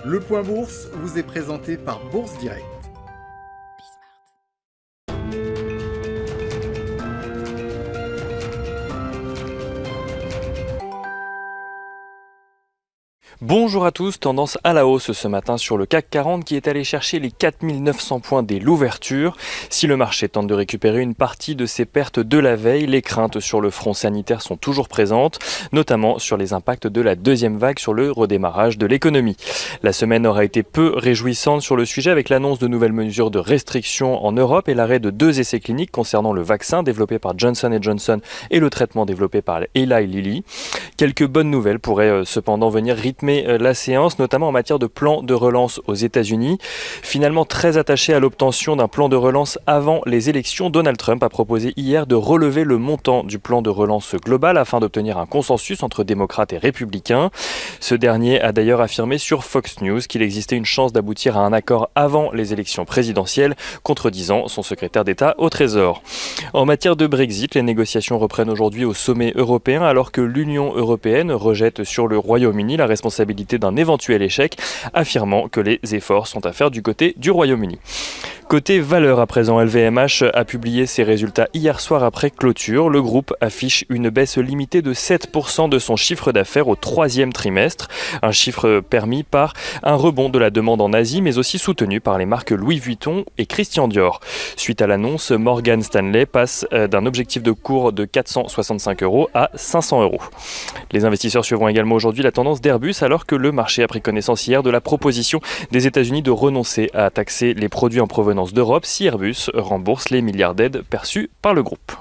Le Point Bourse vous est présenté par Bourse Direct. Bonjour à tous, tendance à la hausse ce matin sur le CAC 40 qui est allé chercher les 4900 points dès l'ouverture. Si le marché tente de récupérer une partie de ses pertes de la veille, les craintes sur le front sanitaire sont toujours présentes, notamment sur les impacts de la deuxième vague sur le redémarrage de l'économie. La semaine aura été peu réjouissante sur le sujet avec l'annonce de nouvelles mesures de restriction en Europe et l'arrêt de 2 essais cliniques concernant le vaccin développé par Johnson & Johnson et le traitement développé par Eli Lilly. Quelques bonnes nouvelles pourraient cependant venir rythmer la séance, notamment en matière de plan de relance aux États-Unis. Finalement très attaché à l'obtention d'un plan de relance avant les élections, Donald Trump a proposé hier de relever le montant du plan de relance global afin d'obtenir un consensus entre démocrates et républicains. Ce dernier a d'ailleurs affirmé sur Fox News qu'il existait une chance d'aboutir à un accord avant les élections présidentielles, contredisant son secrétaire d'État au Trésor. En matière de Brexit, les négociations reprennent aujourd'hui au sommet européen alors que l'Union européenne rejette sur le Royaume-Uni la responsabilité d'un éventuel échec, affirmant que les efforts sont à faire du côté du Royaume-Uni. Côté valeur à présent, LVMH a publié ses résultats hier soir après clôture. Le groupe affiche une baisse limitée de 7% de son chiffre d'affaires au troisième trimestre, un chiffre permis par un rebond de la demande en Asie, mais aussi soutenu par les marques Louis Vuitton et Christian Dior. Suite à l'annonce, Morgan Stanley passe d'un objectif de cours de 465 € à 500 €. Les investisseurs suivront également aujourd'hui la tendance d'Airbus, alors que le marché a pris connaissance hier de la proposition des États-Unis de renoncer à taxer les produits en provenance d'Europe si Airbus rembourse les milliards d'aides perçues par le groupe.